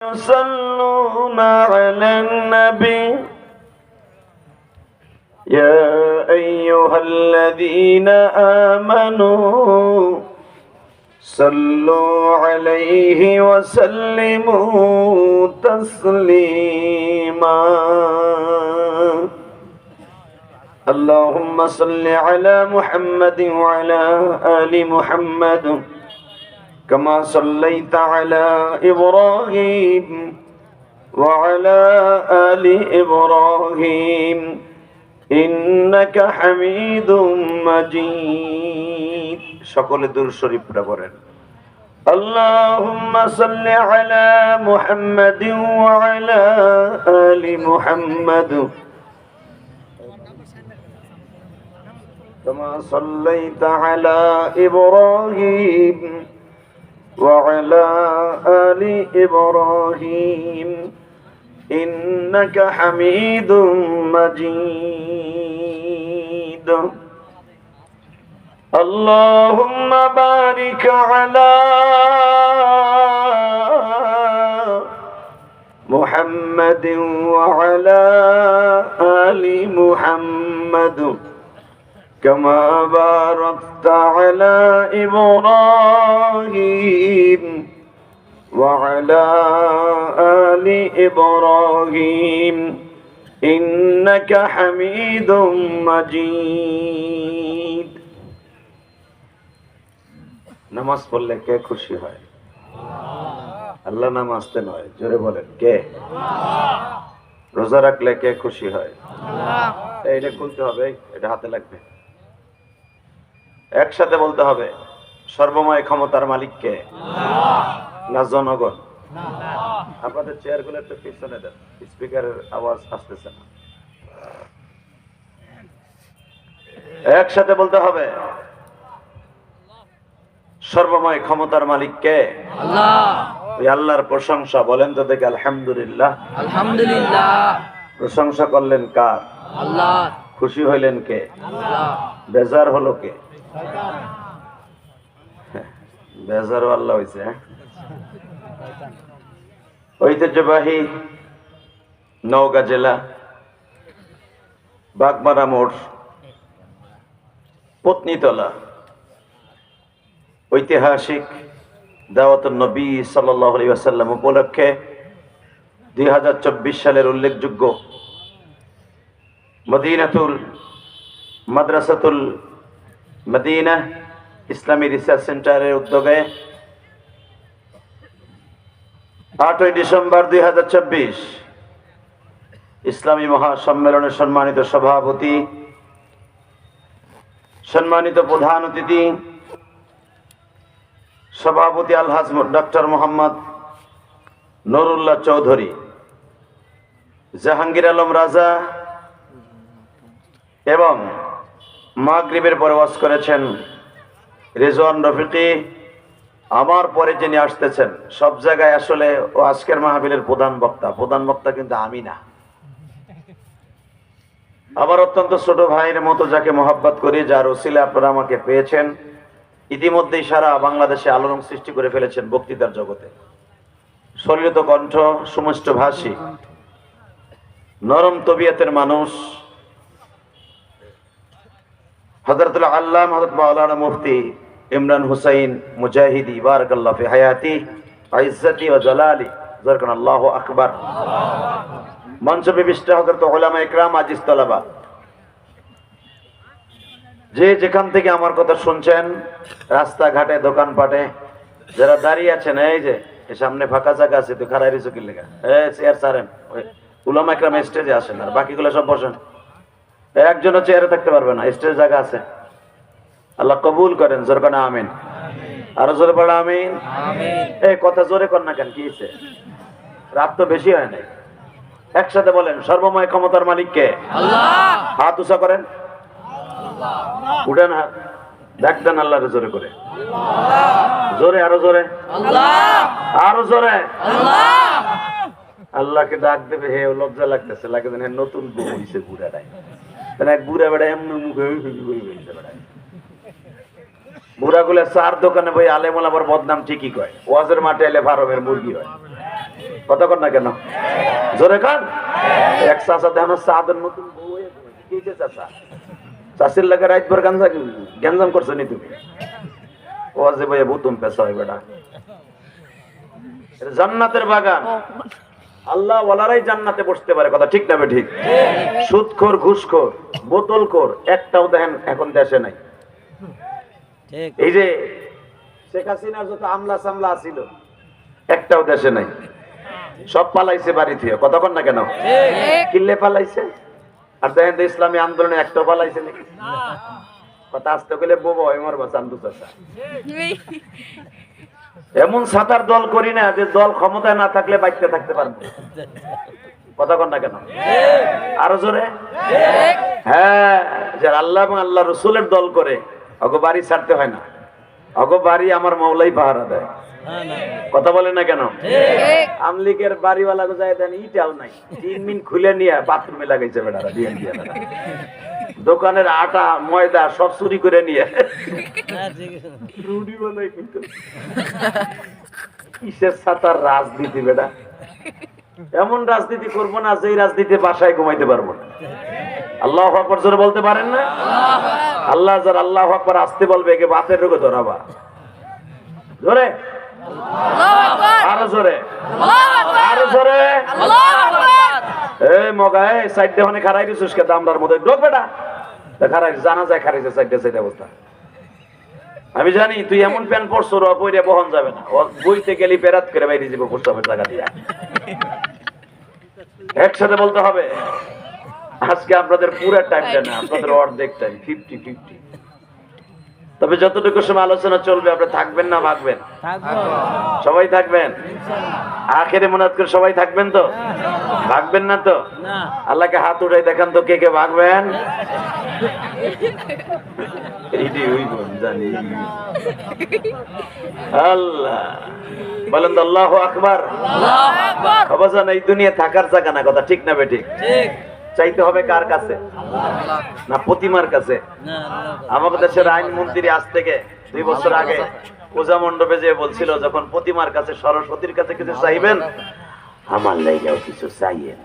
يصلون على النبي يا أيها الذين آمنوا صلوا عليه وسلموا تسليما اللهم صل على محمد وعلى آل محمد كما صليت على إبراهيم وعلى آل إبراهيم إنك حميد مجيد সকলে দুরূদ শরীফ পড়েন اللهم صل على محمد وعلى آل محمد كما صليت على إبراهيم وعلى آل إبراهيم إنك حميد مجيد اللهم بارك على محمد وعلى آل محمد كما باركت على إبراهيم وعلى آل إبراهيم إنك حميد مجيد নামাজ পড়লে কে খুশি হয়? আল্লাহ নামাজতে নয়, জোরে বলেন কে? রোজা রাখলে কে খুশি হয়? এটা খুলতে হবে, এটা হাতে লাগবে, একসাথে বলতে হবে। সর্বময় ক্ষমতার মালিক কে? না জনগণ? আপনাদের চেয়ারগুলো একটু পিছনে দেন, স্পিকারের আওয়াজ আসতেছে না। একসাথে বলতে হবে, সর্বময় ক্ষমতার মালিক কে? আল্লাহ। ওই আল্লাহর প্রশংসা বলেন তো দেখি, আলহামদুলিল্লাহ। আলহামদুলিল্লাহ। প্রশংসা করলেন কার? আল্লাহ। খুশি হইলেন কে? আল্লাহ। বেজার হলো কে? বেজারও আল্লাহ হইছে। ঐতিহ্যবাহী নওগাঁ জেলা বাগমারা মোড় পত্নীতলা ঐতিহাসিক দাওয়াতুন নবী সাল্লাল্লাহু আলাইহি ওয়াসাল্লাম উপলক্ষে 2024 সালের উল্লেখযোগ্য মদিনাতুল মাদ্রাসাতুল মদিনা ইসলামী রিসার্চ সেন্টারের উদ্যোগে 8ই ডিসেম্বর 2024 ইসলামী মহাসম্মেলনের সম্মানিত সভাপতি, সম্মানিত প্রধান অতিথি, সভাপতি আলহাজ ডক্টর মোহাম্মদ নুরুল্লাহ চৌধুরী, জাহাঙ্গীর আলম রাজা এবং মাগরিবের পরে ওয়াজ করেছেন রিজওয়ান রফিকি। আমার পরে যিনি আসতেছেন, সব জায়গায় আসলে ও আজকের মাহফিলের প্রধান বক্তা কিন্তু আমি না। আমার অত্যন্ত ছোট ভাইয়ের মতো যাকে মহব্বত করি, যার ওসিলা আপনারা আমাকে পেয়েছেন, ইতিমধ্যেই সারা বাংলাদেশে আলোড়ন সৃষ্টি করে ফেলেছেন বক্তৃতার জগতে। সলিলত কণ্ঠ, সুমিষ্ট ভাষী, নরম তবিয়তের মানুষ, হযরতুল আল্লামা হযরত মাওলানা মুফতি ইমরান হুসাইন মুজাহিদি বারাকাল্লাহু ফি হায়াতি ওয়া ইজ্জতি ওয়া জালালি যারকান আল্লাহু আকবার। মঞ্চে বিশিষ্ট হযরত উলামা ইকরাম, আজিজ তলাবা, যে যেখান থেকে আমার কথা শুনছেন, রাস্তাঘাটে দোকানপাটে যারা দাঁড়িয়ে আছেন, এই যে সামনে ফাঁকা জায়গা আছে, তো খাড়াই রয়েছে কি লেগা? চেয়ার ছাড়েন, উলামা ইকরাম স্টেজে আসেন, আর বাকিগুলো সব বসেন। একজনও চেয়ারে থাকতে পারবে না, স্টেজ জায়গা আছে। আল্লাহ কবুল করেন, জোরে করেন আমিন। আরো জোরে পড়া আমিন। এই কথা জোরে কর না কেন, কি হয়েছে? রাত তো বেশি হয় নাই। একসাথে বলেন, সর্বময় ক্ষমতার মালিক কে? আল্লাহ। হাত উঁচা করেন, উঠেন হাত, দেখতেন আল্লাহ জোরে করে, জোরে, আরো জোরে, আরো জোরে। আল্লাহকে ডাক দেবে, হে লজ্জা লাগতেছে, লাগে নতুন বউ হইছে বুড়াটাই, বুড়া বেড়া এমন মুখে বেড়ায়। বুড়াগুলো চার দোকানে বই আলেমুল আবার বদনাম ঠিকই কয়, ওয়াজের মাঠে এলে ফার্মের মুরগি হয়। কথা কর না কেন? জোরে কান। এক চাচা দেখো চাঁদের নতুন বউ হয়ে ঘুমাইছে। কি যে চাচা, চাষির লাগে রাত ভর গ্যাঞ্জাম করছো নি তুমি? ও যে ভাই বুতুম পেশা হয় বেটা। এটা জান্নাতের বাগান। আল্লাহ ওয়ালারাই জান্নাতে বসতে পারে, কথা ঠিক না বে ঠিক? সুদখোর, ঘুষখোর, বোতলখোর একটাও দেখেন এখন দেশে নাই। এই যে শেখ হাসিনার যত আমলা সামলা ছিল একটাও দেশে নাই, সব পালাইছে বাড়ি থেকে। কথা কর না কেন? কিল্লে পালাইছে। আর দেখেন তো ইসলামী আন্দোলনে একটাও পালাইছে নাকি? কথা আসতে গেলে বোবা হয় মরবা চান্দু চাষা। এমন সাতার দল করি না যে দল ক্ষমতায় না থাকলে বাইতে থাকতে পারবে। কথা কর না কেন? আরো জোরে। হ্যাঁ, যারা আল্লাহ এবং আল্লাহ রসুলের দল করে অগো বাড়ি ছাড়তে হয় না। অগো বাড়ি আমার মাওলাই পাহারা দেয়। কথা বলে না কেন? আমলিগের বাড়িওয়ালা যায় দেন ইটাও নাই, 3 মিনিট খুলে নিয়ে বাথরুমে লাগাইছে বেটারা। দোকানের আটা ময়দা সব চুরি করে নিয়ে রুটি বানাই। কিন্তু কিসের সাতার রাজনীতি বেটা? এমন রাজনীতি করবো না যে রাজনীতি বাসায় ঘুমাইতে পারবো না। আল্লাহু আকবার জোরে বলতে পারেন না? আল্লাহ যারা আল্লাহু আকবার আসতে বলবে একে বাতের রোগে ধরাবা। জোরে, আরো জোরে, আরো জোরে। এই মগায় সাইডে ওখানে খারাই দিছিস কে দামদার মধ্যে ঢোক বেটা। খারাই জানা যায় খারাইছে সাইডে সাইডে অবস্থা। আমি জানি তুই এমন প্যান্ট পরছ র পইরে বহন যাবে না। ও বইতে গেলি পেরাত করে বাইরে যাব প্রস্তাবের জায়গা দিয়া। একসাথে বলতে হবে। আজকে আপনাদের পুরো টাইমটা না, আপনাদের অর্ধেক টাইম, 50-50। তবে যতটুকু সময় আলোচনা চলবে আপনি থাকবেন না ভাগবেন? সবাই থাকবেন। আখেরে মুনাত করে সবাই থাকবেন তো? ভাগবেন না তো? আল্লাহকে হাত উঠাই দেখান তো কে কে ভাগবেন। আল্লাহ বলেন তো আল্লাহু আকবার। অবশ্য এই দুনিয়া থাকার জায়গা না, কথা ঠিক না বে ঠিক? চাইতে হবে কার কাছে? না প্রতিমার কাছে? আমাদের দেশের আইনমন্ত্রী আজ থেকে 2 বছর আগে পূজা মণ্ডপে যে বলছিল, যখন প্রতিমার কাছে সরস্বতীর কাছে কিছু চাইবেন আমার লাইগাও কিছু চাইয়েন।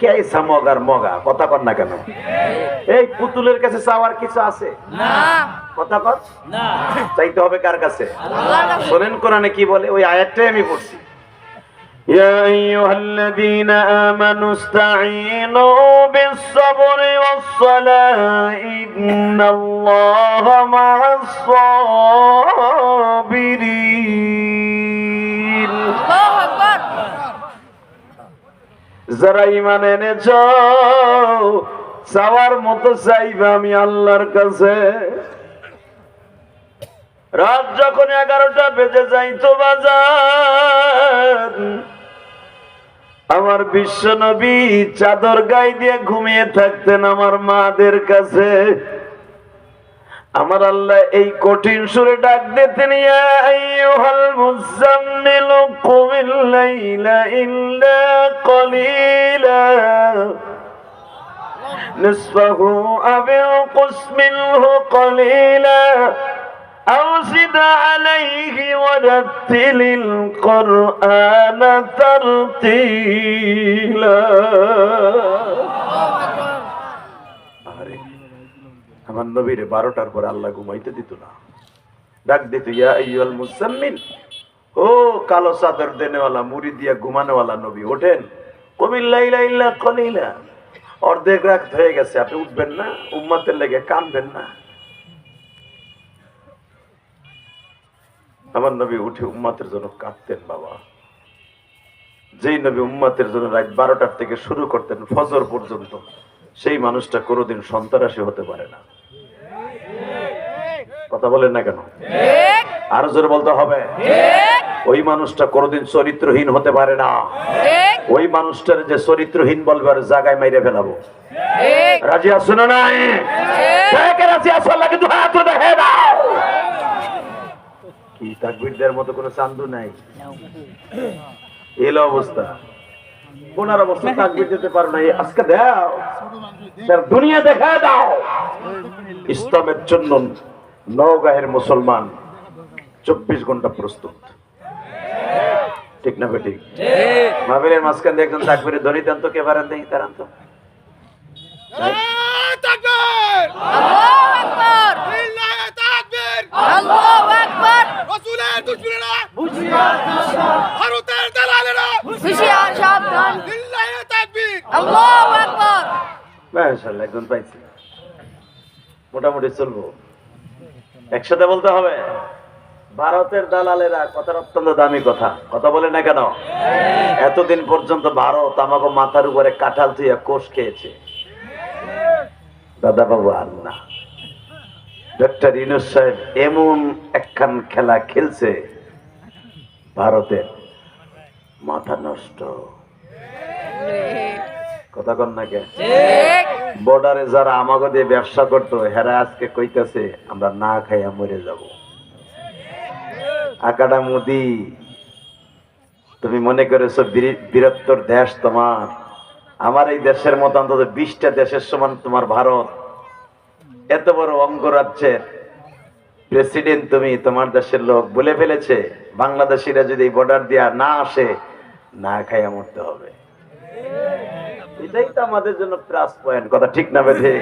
কে সামগার মগা, কথা কর না কেন? এই পুতুলের কাছে চাওয়ার কিছু আছে? কথা কর। চাইতে হবে কার কাছে? শোনেন কোরআনে কি বলে, ওই আয়াতটাই আমি পড়ছি। يا أيها الذين آمنوا استعينوا بالصبر والصلاة إن الله مع الصابرين। যারা ঈমান এনেছো চাওয়ার মতো চাইবে আমি আল্লাহর কাছে। রাত যখন 11টা বেজে যাইতো বাজার, আমার বিশ্ব নবী চাদর গায়ে দিয়ে ঘুমিয়ে থাকতেন আমার মাদের কাছে। আমার আল্লাহ এই কঠিন সুরে ডাক দিতেন, ইয়া আইয়ুহাল মুযাম্মিল কুমিল লাইলা ইল্লা কলিলা নিসফাহু আও ইনকুস মিনহু কলিলা أو زد عليه ورتل القرآن ترتيلا। আমার নবীরে 12টার পরে আল্লাহ ঘুমাইতে দিত না, ডাক দিত ইয়া আইয়ুহাল মুযাম্মিল, ও কালো চাদর দেনেওয়ালা মুড়ি দিয়া ঘুমানোওয়ালা নবী ওঠেন। কুমিল লাইলা ইল্লা কলিলা, অর্ধেক রাত হয়ে গেছে, আপনি উঠবেন না? উম্মতের লেগে কাঁদবেন না? আমার নবী উঠে উম্মতের জন্য কাঁদতেন বাবা। যেই নবী উম্মতের জন্য রাত 12টার থেকে শুরু করতেন ফজর পর্যন্ত, সেই মানুষটা কোনোদিন সন্ত্রাসী হতে পারে না। কথা বলেন না কেন? আরো জোরে বলতে হবে। ওই মানুষটা কোনোদিন চরিত্রহীন হতে পারে না। ওই মানুষটার যে চরিত্রহীন বলবে আর জায়গায় মাইরে ফেলাবো। রাজি আছো না? নাই রাজি আছো? আল্লাহকে দুই হাত তুলে দেখে দাও। কি তাকবীর দেওয়ার মতো কোনো চান্দু নাই? এলো অবস্থা, কোনার অবস্থা তাকবীর দিতে পারো না, আজকে দাও, দুনিয়া দেখা দাও। ইসলামের জন্য নওগাঁয়ের মুসলমান 24 ঘন্টা প্রস্তুত। ঠিক না বেঠিক? ঠিক। মাহফিলের মাঝখান দিয়ে একজন তাকবীরে ধ্বনি দেন তো, কে পারেন দেখি তারান তো। আল্লাহু আকবার। আল্লাহু আকবার। হুঁশিয়ার সাবধান। আল্লাহু আকবার। মাশাআল্লাহ, একজন পাইছি, মোটামুটি চলবো। একসাথে বলতে হবে। ভারতের দালালেরা কথার অত্যন্ত দামি কথা, কথা বলে না কেন? এতদিন পর্যন্ত ভারত আমাকে মাথার উপরে কাঁঠাল তুইয়া কোষ খেয়েছে। দাদা বাবু আল্লাহ, ডক্টর ইউনূস সাহেব এমন একখান খেলা খেলছে, ভারতের মাথা নষ্ট। কথা কন না কে? ঠিক। বর্ডারে যারা আমাকে দিয়ে ব্যবসা করতো, হেরা আজকে কইতাছে আমরা না খাইয়া মরে যাব। আকাডা মোদি, তুমি মনে করেছো বীরত্বর দেশ তোমার? আমার এই দেশের মতো অন্তত 20টা দেশের সমান তোমার ভারত। এত বড় অঙ্গরাজ্যের প্রেসিডেন্ট তুমি, তোমার দেশের লোক বলে ফেলেছে বাংলাদেশিরা যদি বর্ডার দিয়া না আসে, না খাইয়া মরতে হবে। এটাই তো আমাদের জন্য প্লাস পয়েন্ট, কথা ঠিক না বেঠে?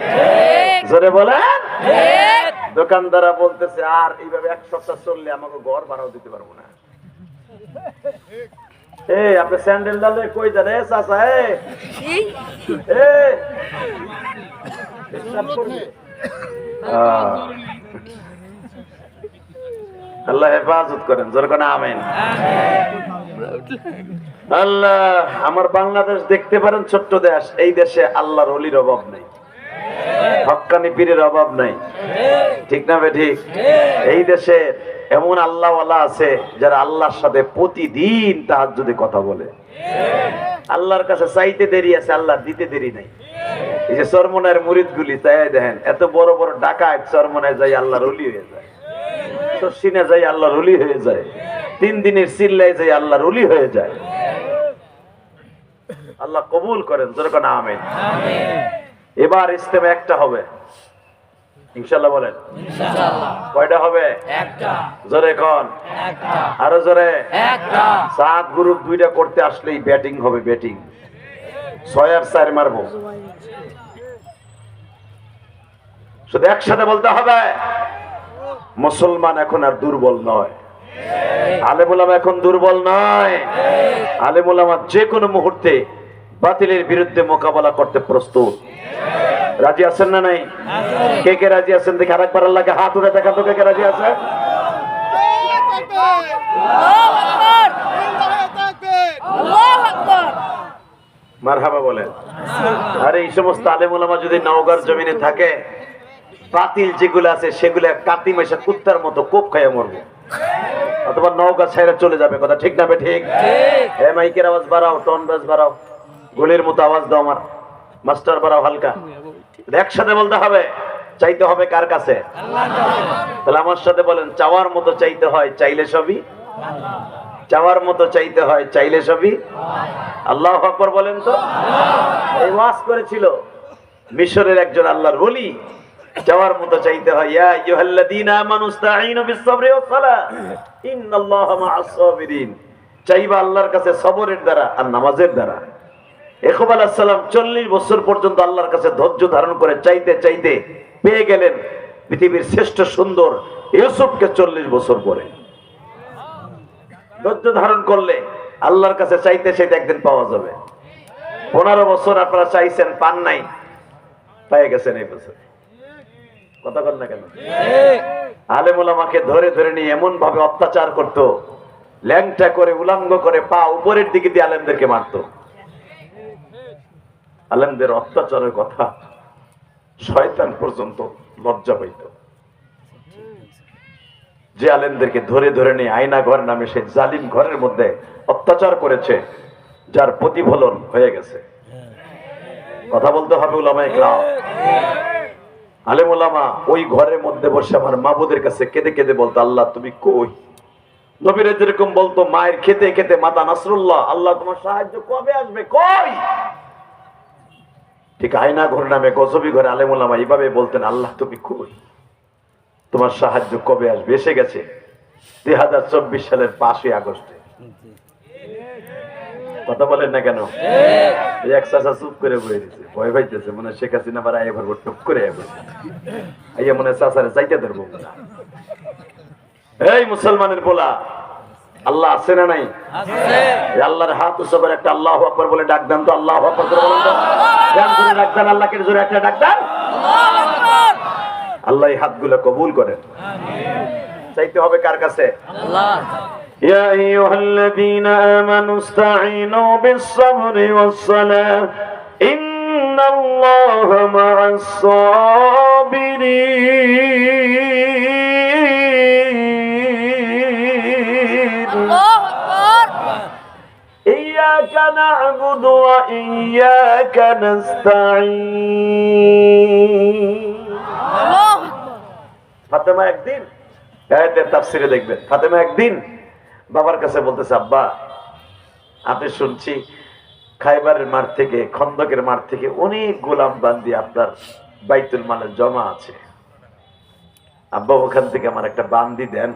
জোরে বলেন। ঠিক। দোকানদাররা বলতেছে আর এইভাবে এক সপ্তাহ চললে আমাকে ঘর ভাড়াও দিতে পারবো না। এই আপনি স্যান্ডেল ডালে কই যান? এ চাচা, পেশাব করবে? আল্লাহ হেফাজত করেন, জোরে কোন আমিন। আল্লাহ, আমার বাংলাদেশ দেখতে পারেন, ছোট্ট দেশ, এই দেশে আল্লাহর ওলির অভাব নেই, হক্কানি পীরের অভাব নাই, ঠিক না বেঠিক? এই দেশে এমন আল্লাহওয়ালা আছে যারা আল্লাহর সাথে প্রতিদিন তাহাজ্জুদে কথা বলে। আল্লাহর কাছে চাইতে দেরি আছে, আল্লাহ দিতে দেরি নাই। এই যে চরমনায়ের মুরিদ গুলি তাই দেখেন, এত বড় বড় ডাকাত চরমনায় যাই আল্লাহর ওলি হয়ে যায়, শর্ষিনে যাই আল্লাহর ওলি হয়ে যায়, 3 দিনের চিল্লায় যাই আল্লাহর ওলি হয়ে যায়। আল্লাহ কবুল করেন, জোরে কোন আমিন। এবার ইজতেমা একটা হবে ইনশাআল্লাহ, বলেন ইনশাআল্লাহ। কয়টা হবে? একটা। জোরে কোন, একটা। আরো জোরে। একটা। 7 গ্রুপ 2টা করতে আসলেই ব্যাটিং হবে, ব্যাটিং 6 আর 4 মারবো। শুধু একসাথে বলতে হবে, মুসলমান এখন আর দুর্বল নয়, আলেম ওলামা এখন দুর্বল নয়। আলেম ওলামা যে কোনো মুহূর্তে বাতিলের বিরুদ্ধে মোকাবেলা করতে প্রস্তুত। রাজি আছেন না নাই? কে কে রাজি আছেন দেখি আরেকবার আল্লাহকে হাত উঠে দেখা তো, কে কে রাজি আছে? আল্লাহু আকবার। আল্লাহু আকবার। মারহাবা বলেন। আরে এই সমস্ত আলেম ওলামা যদি নওগাঁর জমিনে থাকে, বাতিল যেগুলো আছে সেগুলো কাতি মেশা কুত্তার মতো কোপ খাইয়া মরবে, অথবা নওগাঁ ছাইরা চলে যাবে, কথা ঠিক না বে ঠিক? হে মাইকের আওয়াজ বাড়াও, টন বেস বাড়াও, গোলের মতো আওয়াজ দাও, আমার মাস্টার বাড়াও হালকা। একসাথে বলতে হবে, চাইতে হবে কার কাছে? তাহলে আমার সাথে বলেন, চাওয়ার মতো চাইতে হয়, চাইলে সবই। চাওয়ার মতো চাইতে হয়, চাইলে সবই। আল্লাহু আকবার বলেন তো। এই ওয়াজ করেছিল মিশরের একজন আল্লাহর ওলি, চাওয়ার মতো চাইতে হয়। ইয়া আইয়ুহাল্লাযীনা আমানু ইসতাঈনু বিস-সাবরি ওয়াস-সালাহ ইন্নাল্লাহা মা'আস সাবিরিন। চাইবা আল্লাহর কাছে সবরের দ্বারা আর নামাজের দ্বারা। ইয়াকুব আলাইহিস সালাম 40 বছর পর্যন্ত আল্লাহর কাছে ধৈর্য ধারণ করে চাইতে চাইতে পেয়ে গেলেন পৃথিবীর শ্রেষ্ঠ সুন্দর ইউসুফকে 40 বছর পরে। ধৈর্য ধারণ করলে আল্লাহর কাছে চাইতে চাইতে একদিন পাওয়া যাবে। 15 বছর আপনারা চাইছেন, পান নাই, পেয়ে গেছেন এই বছর। কথা বল না কেন? আলেম ওলামাকে ধরে ধরে নিয়ে এমন ভাবে অত্যাচার করতো, ল্যাংটা করে উলঙ্গ করে পা উপরের দিকে দিয়ে আলেমদেরকে মারতো। আলেমদের অত্যাচারের কথা শয়তান পর্যন্ত লজ্জা পাইত। যে আলেমদেরকে ধরে ধরে নিয়ে আয়না ঘর নামে সেই জালিম ঘরের মধ্যে অত্যাচার করেছে, যার প্রতিফলন হয়ে গেছে। কথা বলতে হবে উলামায়ে কেরাম। আলেম ওলামা ওই ঘরের মধ্যে বসে আমার মাবুদের কাছে কেঁদে কেঁদে বলতো, আল্লাহ তুমি কই? নবীরা যেরকম বলতো মায়ের খেতে খেতে, মাতা নাসরুল্লাহ, আল্লাহ তোমার সাহায্য কবে আসবে, কই? ঠিক আয়না ঘর নামে গজবি ঘরে আলেম ওলামা এইভাবে বলতেন, আল্লাহ তুমি কই? তোমার সাহায্য কবে আসবে? এসে গেছে 2024 সালের 5ই আগস্টে। কথা বলেন না কেন? এই এক চাচা চুপ করে বয়ে দিছে, ভয় পাইতেছে, মনে হয় শেখ হাসিনা আবার আইয়া ভরবো, টুপ করে আইয়া মনে হয় চাচারে চাইতে ধরবো না। এই মুসলমানের পোলা, আল্লাহ আছে না নাই? এই আল্লাহর হাত উঁচু করে একটা আল্লাহু আকবার বলে ডাক দেন তো, আল্লাহু আকবার করে বলেন তো, দেন জোরে ডাক দেন, আল্লাহকে জোরে একটা ডাক দেন। আল্লাহ এই হাতগুলো কবুল করেন। চাইতে হবে কার কাছে? আল্লাহ। ইয়া আইয়ুহাল্লাযীনা আমানু ইসতাঈনু বিস-সাবরি ওয়াস-সালাহ ইন্নাল্লাহা মা'আস-সাবিরিন। আল্লাহু আকবার। ইয়্যাকা না'বুদু ওয়া ইয়্যাকা নাস্তাঈন। আল্লাহু আকবার। ফাতেমা একদিন আয়াতের তাফসিরে দেখবেন, ফাতেমা একদিন বাবার কাছে বলতেছে, আব্বা আপনি শুনছি খাইবারের মাঠ থেকে, খন্দকের মাঠ থেকে অনেক গোলাম বান্দি আপনার বাইতুল মালে জমা আছে, আব্বা ওখান থেকে আমার একটা বান্দি দেন,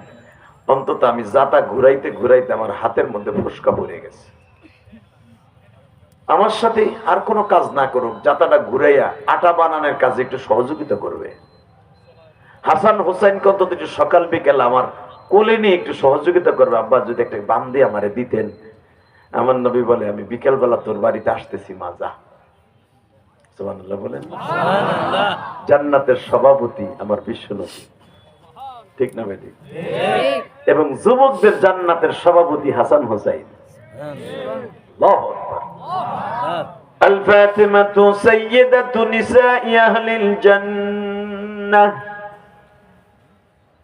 অন্তত আমি জাতা ঘুরাইতে ঘুরাইতে আমার হাতের মধ্যে ফুসকা পড়ে গেছে, আমার সাথে আর কোনো কাজ না করুক, জাতাটা ঘুরাইয়া আটা বানানোর কাজে একটু সহযোগিতা করবে, হাসান হোসেনকে অন্তত একটু সকাল বিকেল আমার কোলে নিয়ে একটু সহযোগিতা করবে, আব্বা যদি একটা বান্দি আমারে দিতেন। আমার নবী বলে, আমি বিকেল বেলা তোর বাড়িতে আসতেছি, মা যা। সুবহানাল্লাহ বলেন। জান্নাতের সভাপতি আমার বিশ্ব নবী, ঠিক না বেটি? এবং যুবকদের জান্নাতের সভাপতি হাসান হোসেন। আল্লাহু আকবার। আল ফাতিমাতু সাইয়্যিদাতু নিসাই আহলিল জান্নাহ,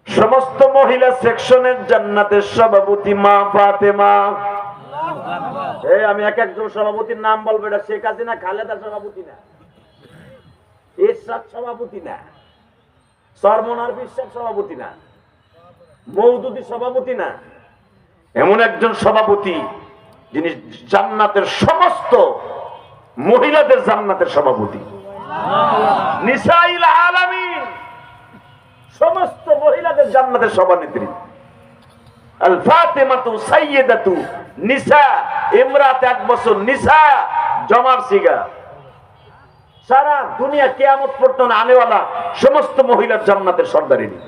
সমস্ত মহিলা সেকশনের জান্নাতের সভাপতি মা ফাতেমা। এই আমি এক একজন সভাপতির নাম বলবো, এটা শেখ হাসিনা, খালেদা সভাপতি না, এরশাদ সভাপতি না, সরমনার বিশ্বাস সভাপতি না, মওদুদি সভাপতি না, এমন একজন সভাপতি যিনি জান্নাতের সমস্ত মহিলাদের জান্নাতের সভাপতি, নিসাইল আলামিন, সমস্ত মহিলাদের জান্নাতের সভানেত্রী। আল ফাতিমাতু সাইয়্যিদাতু নিসা, ইমরাত 1 বছর, নিসা জমার সিগা, সারা দুনিয়া কিয়ামত পর্যন্ত আনেওয়ালা সমস্ত মহিলার জান্নাতের সর্দারিনী।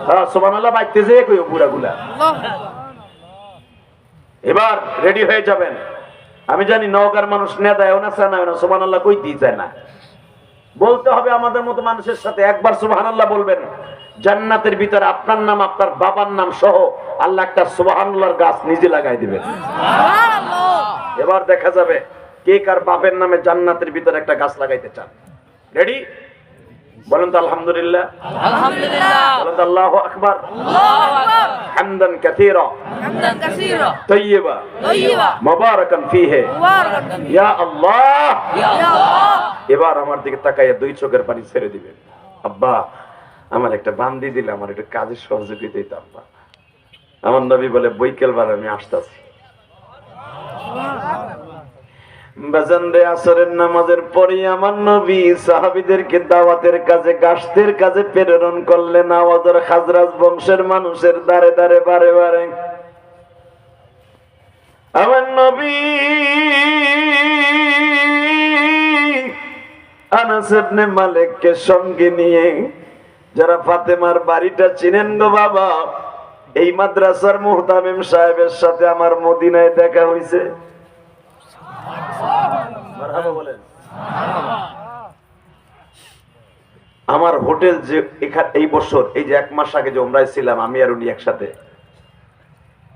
হ্যাঁ সুবহানাল্লাহ, বাইতে যে কইও পুরাগুলা। এবার রেডি হয়ে যাবেন। আমি জানি নওগাঁর মানুষ নেদায় না, চায় না, সুবহানাল্লাহ কইতেই চায় না। বলতে হবে আমাদের মতো মানুষের সাথে, একবার সুবহানাল্লাহ বলবেন, জান্নাতের ভিতরে আপনার নাম, আপনার বাবার নাম সহ আল্লাহ একটা সুবহানাল্লাহর গাছ নিজে লাগাই দিবেন। এবার দেখা যাবে কে কার বাপের নামে জান্নাতের ভিতরে একটা গাছ লাগাইতে চান। রেডি? বলেন তো আলহামদুলিল্লাহ। আলহামদুলিল্লাহ। বলেন তো আল্লাহু আকবার। আল্লাহু আকবার। হামদান কাসীরা হামদান কাসীরা তাইয়্যিবা তাইয়্যিবা মুবারাকান ফীহি মুবারাকান ইয়া আল্লাহ। ইয়া আল্লাহ। এবার আমার দিকে তাকাইয়া 2 চোখের পানি ছেড়ে দিবেন। আব্বা আমার একটা বান্দি দিলে আমার একটা কাজের সহযোগিতা দিতে, আব্বা। আমার নবী বলে, বৈকাল বার আমি আসতেছি। বাজানরে আসরের নামাজের পরে আমার নবী সাহাবীদেরকে দাওয়াতের কাজে, গাশতের কাজে প্রেরণ করলেন। আওয়াজের খাজরাজ বংশের মানুষের দ্বারে দ্বারে বারে বারে আমার নবী আনাস ইবনে মালিককে সঙ্গে নিয়ে, যারা ফাতেমার বাড়িটা চিনেন গো বাবা, এই মাদ্রাসার মুহতামিম সাহেবের সাথে আমার মদিনায় দেখা হয়েছে। মারহাবা বলেন। আমার হোটেল যে এই বছর, এই যে 1 মাস আগে যে উমরায় ছিলাম আমি আর উনি একসাথে,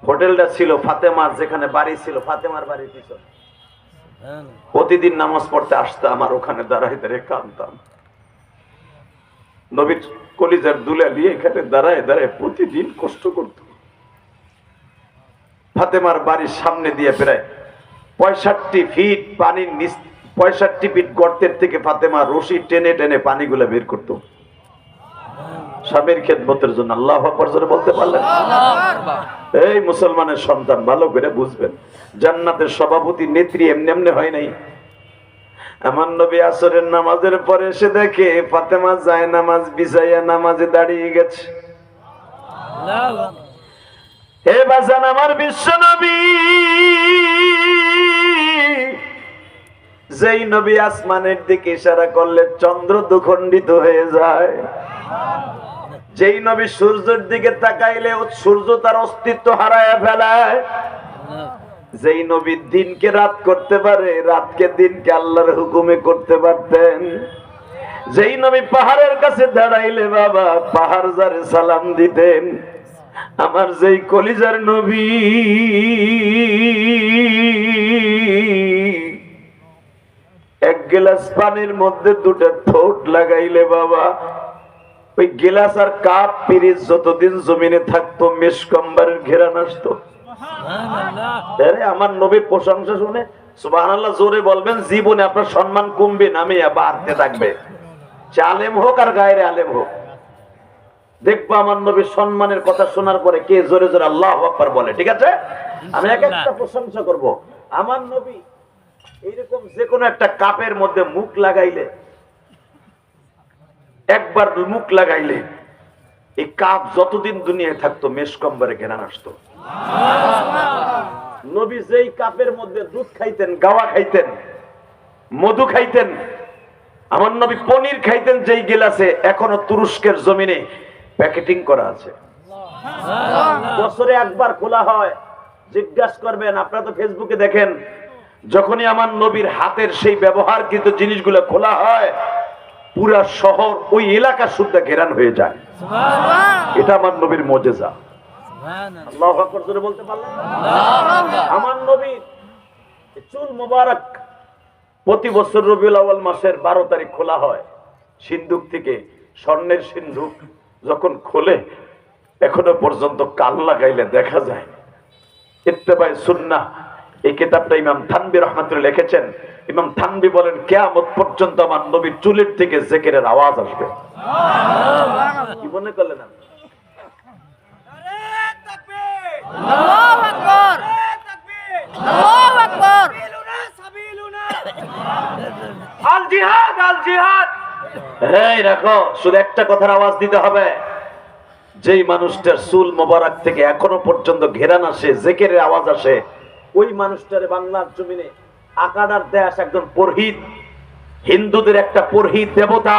হোটেলটা ছিল ফাতেমার, যেখানে বাড়ি ছিল ফাতেমার বাড়ির পিছনে। প্রতিদিন নামাজ পড়তে আসতাম আর ওখানে দাঁড়াই দাঁড়িয়ে কাঁদতাম। নবীর কলিজার দুলে নিয়ে এখানে দাঁড়ায় দাঁড়ায় প্রতিদিন কষ্ট করত। ফাতেমার বাড়ির সামনে দিয়ে প্রায় 65 ফিট পানির নিচ, 65 ফিট গর্তের থেকে ফাতেমা রশি টেনে টেনে পানিগুলো বের করত স্বামীর খেদমতের জন্য। আল্লাহু আকবার জোরে বলতে পারলেন? এই মুসলমানের সন্তান, ভালো করে বুঝবেন, জান্নাতের সভাপতি নেত্রী এমনি এমনি হয় নাই। আমার নবী আসরের নামাজের পরে এসে দেখে ফাতেমা যায় নামাজ বিছাইয়া নামাজে দাঁড়িয়ে গেছে। হে বাজান আমার বিশ্ব নবী, যেই নবী আসমানের দিকে ইশারা করলে চন্দ্র দুখণ্ডিত হয়ে যায়, যেই নবী সূর্যের দিকে তাকাইলে সূর্য তার অস্তিত্ব হারায় ফেলায়, যেই নবী দিনকে রাত করতে পারে, রাতকে দিনকে আল্লাহর হুকুমে করতে পারতেন, যেই নবী পাহাড়ের কাছে দাঁড়াইলে বাবা পাহাড় যারে সালাম দিতেন, আমার যেই কলিজার নবী এক গ্লাস পানির মধ্যে দুটো ঠোঁট লাগাইলে বাবা ওই গ্লাস আর কাপ পিরিচ যতদিন জমিনে থাকতো মেশকম্বরের ঘেরান আসতো। আমার নবীর প্রশংসা শুনে সুবহানাল্লাহ জোরে বলবেন, জীবনে আপনার সম্মান কমবে না, আমি বাড়তে থাকবে। সে আলেম হোক আর গায়ের আলেম হোক, দেখবো আমার নবীর সম্মানের কথা শোনার পরে কে জোরে জোরে আল্লাহু আকবার বলে। ঠিক আছে, আমি এক একটা প্রশংসা করব। আমার নবী এইরকম যে কোনো একটা কাপের মধ্যে মুখ লাগাইলে, একবার মুখ লাগাইলে এই কাপ যতদিন দুনিয়ায় থাকতো মেশকম্বরে ঘেরান আসতো। নবী যেই কাপের মধ্যে দুধ খাইতেন, গাওয়া খাইতেন, মধু খাইতেন, আমার নবী পনির খাইতেন যেই গিলাসে, এখনো তুরস্কের জমিনে প্যাকেটিং করা আছে। বছরে একবার খোলা হয়। জিজ্ঞাসা করবেন, আপনারা তো ফেসবুকে দেখেন, যখনই আমার নবীর হাতের সেই ব্যবহারকৃত জিনিসগুলো খোলা হয়, পুরা শহর ওই এলাকা শুদ্ধ ঘেরান হয়ে যায়। এটা আমার নবীর মুজিজা। আল্লাহু আকবার জোরে বলতে পারলেন? আমার নবীর চুল মোবারক প্রতি বছর রবিউল আউয়াল মাসের 12 তারিখ খোলা হয়। সিন্ধুক থেকে স্বর্ণের সিন্ধুক যখন খোলে, এখনো পর্যন্ত কান লাগাইলে দেখা যায়। ইত্তেবায়ে সুন্নাহ এই কিতাবটা ইমাম থানবী রাহমাতুল্লাহ লিখেছেন। ইমাম থানবী বলেন, কিয়ামত পর্যন্ত আমার নবীর চুলের থেকে জিকিরের আওয়াজ আসবে। কি মনে করলেন আপনি? আল্লাহু আকবার, আল্লাহু আকবার। আল জিহাদ, আল জিহাদ। এই রাখো, শুধু একটা কথার আওয়াজ দিতে হবে। যেই মানুষটার চুল মোবারক থেকে এখনো পর্যন্ত ঘেরান আসে, জিকিরের আওয়াজ আসে, ওই মানুষটারে বাংলার জমিনে আকাডার দেশ একজন পুরোহিত, হিন্দুদের একটা পুরোহিত দেবতা,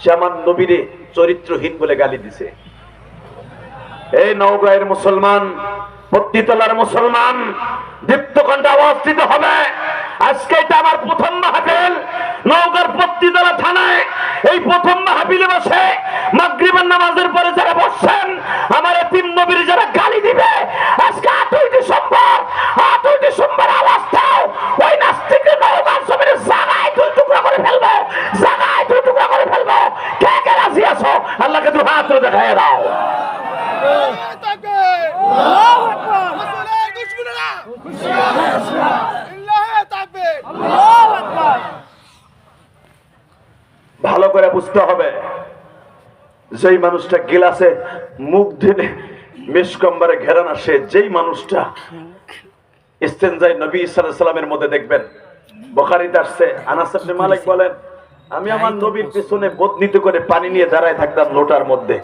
সে আমার নবীরে চরিত্রহীন বলে গালি দিছে। এই নওগাঁয়ের মুসলমান, পত্নীতলার মুসলমান, দীপ্তকণ্ঠে আওয়াজ দিতে হবে। আজকে এটা আমার প্রথম মাহফিল নওগাঁর পত্নীতলা থানায়। এই প্রথম মাহফিলে বসে মাগরিবের নামাজের পরে যারা বসছেন, আমার তিন নবীর যারা গালি দিবে, আজকে 8ই ডিসেম্বর আওয়াজ দাও। ওই নাস্তিকদের নওগাঁর জমিনে জায়গায় দুই টুকরা করে ফেলবো, জায়গায় দুই টুকরা করে ফেলবো। কে কে রাজি আছো? আল্লাহকে দু হাত তুলে দেখায় দাও। আল্লাহু আকবার, আল্লাহু আকবার। ভালো করে বুঝতে হবে, যেই মানুষটা গিলাসে মুখ দিলে মেশকম্বরে ঘেরান আসে, যেই মানুষটা ইস্তেনজায় নবী সাল্লাল্লাহু আলাইহি ওয়াসাল্লামের মধ্যে দেখবেন, বুখারীতে আসছে, আনাস ইবনে মালিক বলেন, আমি আমার নবীর পিছনে বদনিত করে পানি নিয়ে দাঁড়ায় থাকতাম লোটার মধ্যে।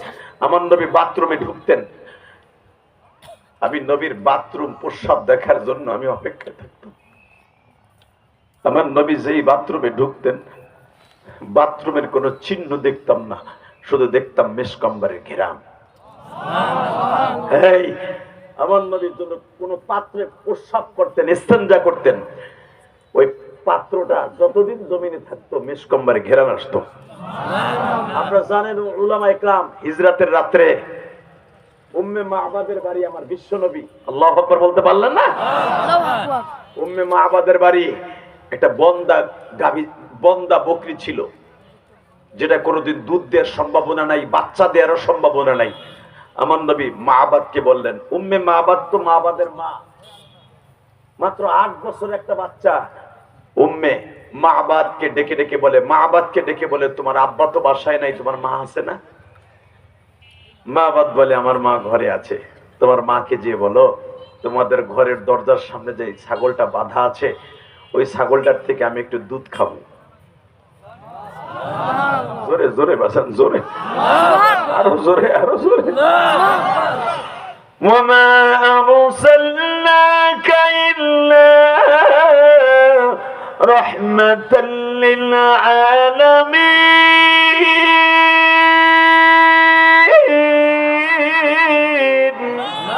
আমার নবী বাথরুমে ঢুকতেন, আমি নবীর বাথরুম প্রস্রাব দেখার জন্য আমি অপেক্ষায় থাকতাম। আমার নবী যেই বাথরুমে ঢুকতেন, বাথরুমের কোনো চিহ্ন দেখতাম না, শুধু দেখতাম মেশকম্বরের ঘেরান। এই আমার নবীর জন্য কোন পাত্রে প্রস্রাব করতেন, ইস্তেনজা করতেন, ওই পাত্রটা যতদিন জমিনে থাকতো মেশকম্বরে ঘেরান আসতো। আপনারা জানেন, উলামা ইকরাম হিজরাতের রাত্রে উম্মে মা'বাদের বাড়ি আমার বিশ্ব নবী, আল্লাহু আকবার বলতে পারলেন না? আল্লাহু আকবার। উম্মে মা'বাদের বাড়ি একটা বন্দা বকরি ছিল, যেটা কোনোদিন দুধ দেওয়ার সম্ভাবনা নাই, বাচ্চা দেওয়ারও সম্ভাবনা নাই। আমার নবী মা'বাদকে বললেন, উম্মে মা'বাদ তো মা'বাদের মা, মাত্র 8 বছর একটা বাচ্চা। উম্মে মা'বাদকে ডেকে ডেকে বলে, তোমার আব্বা তো বাসায় নাই, তোমার মা আছে না? মা'বাদ বলে, আমার মা ঘরে আছে। তোমার মাকে যে বলো, তোমাদের ঘরের দরজার সামনে যে ছাগলটা বাঁধা আছে, ওই ছাগলটার থেকে আমি একটু দুধ খাবো। জোরে জোরে বাসান, জোরে, আরো জোরে, আরো জোরে। وما أرسلناك إلا রাহমাতাল লিল আলামিন।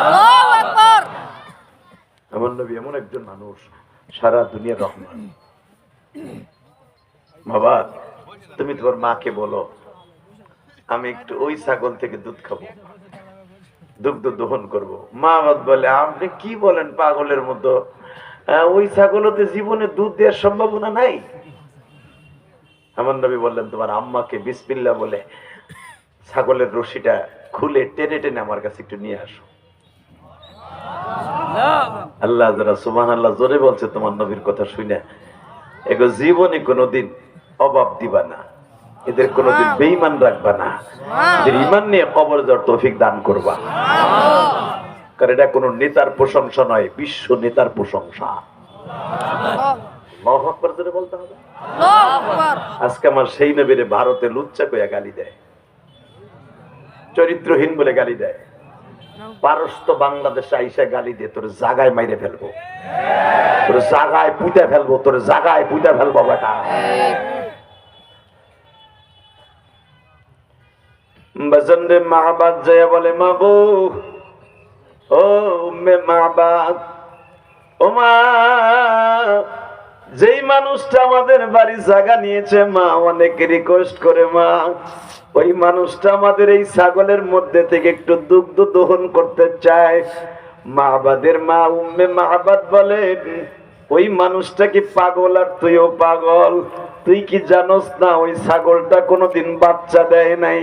আল্লাহু আকবার। আমার নবী এমন একজন মানুষ, সারা দুনিয়ার রহমান। বাবা, তুমি তোমার মাকে বলো আমি একটু ওই ছাগল থেকে দুধ খাবো, দুগ্ধ দহন করব। মা বাদ বলে আপনি কি বলেন পাগলের মতো, ওই ছাগলতে জীবনে দুধ দেওয়ার সম্ভাবনা নাই। আমার নবী বললেন তোমার আম্মাকে বিসমিল্লাহ বলে ছাগলের রশিটা খুলে টেনে টেনে আমার কাছে একটু নিয়ে আসো। আল্লাহ যারা সুবহানাল্লাহ জোরে বলছে তোমার নবীর কথা শুনে, এগো জীবনে কোনোদিন অভাব দিবা না, এদের কোনোদিন বেঈমান রাখবা না, এদের ঈমান নিয়ে কবর যাওয়ার তৌফিক দান করবা। কারণ এটা কোনো নেতার প্রশংসা নয়, বিশ্ব নেতার প্রশংসা। আল্লাহু আকবার জোরে বলতে হবে। আল্লাহু আকবার। আজকে আমার সেই নবীরে ভারতে লুচ্চা কইয়া গালি দেয়, চরিত্রহীন বলে গালি দেয়। পারস্ত বাংলাদেশে আইসা গালি দিয়ে তোর জাগায় মাইরে ফেলবো, তোর জাগায় পুঁতে ফেলবো, তোর জাগায় পুঁতে ফেলবো বেটা। বজন্ডে মাহবাদ জয়া বলে মাগো, ও উম্মে মাহবাদ, ও মা, যেই মানুষটা আমাদের বাড়ি জায়গা নিয়েছে মা, অনেক রিকোয়েস্ট করে মা, ওই মানুষটা আমাদের এই ছাগলের মধ্যে থেকে একটু দুগ্ধ দহন করতে চায়। মাহবাদের মা উম্মে মাহবাদ বলেন, ওই মানুষটা কি পাগল আর তুইও পাগল? তুই কি জানোস না ওই ছাগলটা কোনোদিন বাচ্চা দেয় নাই,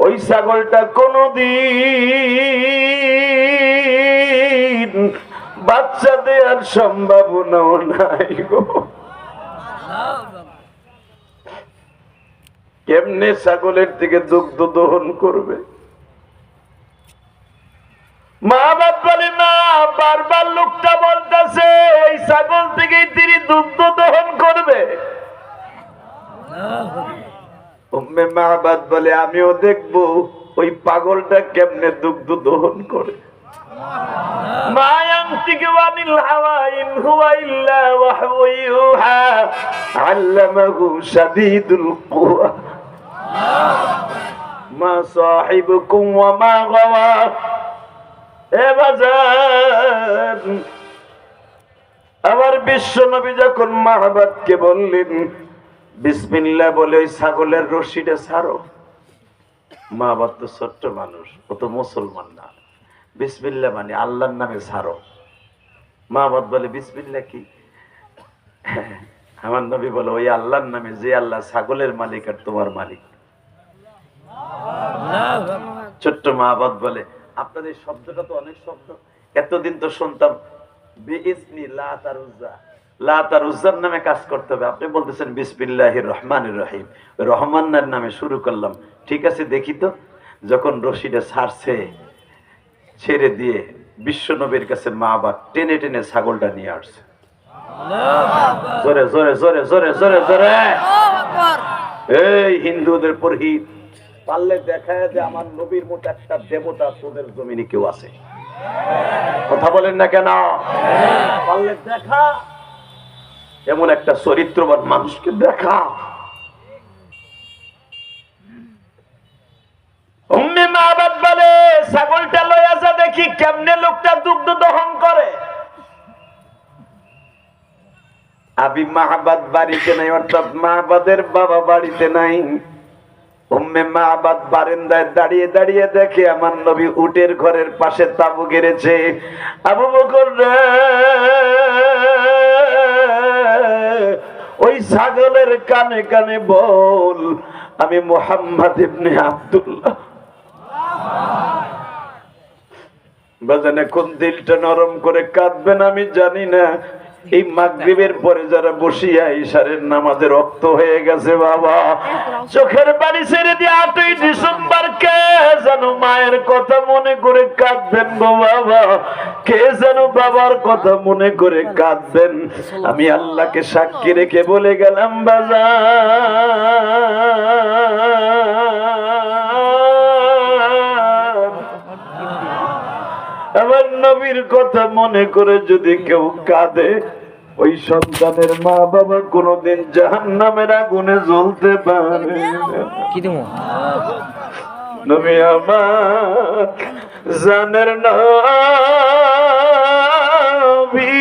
ওই ছাগলটা কোনোদিন বাচ্চা দেওয়ার সম্ভাবনাও নাই গো। কেমনে ছাগলের থেকে দুগ্ধ দহন করবে? মা বাপ বলে না, বারবার লোকটা বলতেছে ওই ছাগল থেকেই তিনি দুগ্ধ দহন করবে। উম্মে মাহবাদ বলে আমিও দেখবো ওই পাগলটা কেমনে দুগ্ধ দহন করে। মা ইয়ানতিকু আনিল হাওয়া ইন হুয়া ইল্লা ওয়াহয়ু ইউহা আল্লামাহু শাদীদুল কুওয়া মা সাহিবুকুম ওয়া মা গাওয়া। এ বাজার, আমার বিশ্ব নবী যখন মাহবাদকে বললেন বিসমিল্লাহ বলে ওই ছাগলের রশিটা ছাড়ো, মাহবাদ তো ছোট্ট মানুষ, ও তো মুসলমান না, বিসমিল্লাহ মানে আল্লাহর নামে ছাড়ো। মাহবাদ বলে বিসমিল্লাহ কি? আমার নবী বলে ওই আল্লাহর নামে, যে আল্লাহ ছাগলের মালিক আর তোমার মালিক। ছোট্ট মাহবাদ বলে আপনার এই শব্দটা তো অনেক শব্দ, এতদিন তো শুনতাম বিইজনি লাত আর উজ্জা, লাত আর উজ্জার নামে কাজ করতে হবে, আপনি বলতেছেন বিসমিল্লাহির রহমানির রহিম, রহমানের নামে শুরু করলাম। ঠিক আছে দেখি তো। যখন রশিটা ছাড়ছে, ছেড়ে দিয়ে বিশ্ব নবীর কাছে মাহবাদ টেনে টেনে ছাগলটা নিয়ে আসছে। জোরে জোরে জোরে জোরে জোরে জোরে। এই হিন্দুদের পুরোহিত, পারলে দেখায় যে আমার নবীর মতো একটা দেবতা তোদের জমিনে কেউ আছে। কথা বলেন না কেন? পারলে দেখা, এমন একটা চরিত্রবান মানুষকে দেখা। উম্মে মাহবাদ বলে ছাগলটা লইয়া যা দেখি কেমনে লোকটা দুগ্ধ দহন করে। আবি মাহবাদ বাড়িতে নাই, অর্থাৎ মাহবাদের বাবা বাড়িতে নাই। উম্মে মাহবাদ বারান্দায় দাঁড়িয়ে দাঁড়িয়ে দেখে আমার নবী উটের ঘরের পাশে তাবু গেড়েছে। আবু বকর রে, ওই ছাগলের কানে কানে বল আমি মুহাম্মদ ইবনে আব্দুল্লাহ। বাজানে কোন দিলটা নরম করে কাঁদবেন আমি জানি না। এই মাগরিবের পরে যারা বসিয়া ইশারের নামাজে রক্ত হয়ে গেছে বাবা, চোখের পানি ছেড়ে দিয়ে 8ই ডিসেম্বর কে যেন মায়ের কথা মনে করে কাঁদবেন গো বাবা, কে যেন বাবার কথা মনে করে কাঁদবেন। আমি আল্লাহকে সাক্ষী রেখে বলে গেলাম বাবা, আমার নবীর কথা মনে করে যদি কেউ কাঁদে ওই সন্তানের মা বাবা কোনোদিন জাহান্নামের আগুনে জ্বলতে পারে না। কি দেবো নবী আমার জানের নবী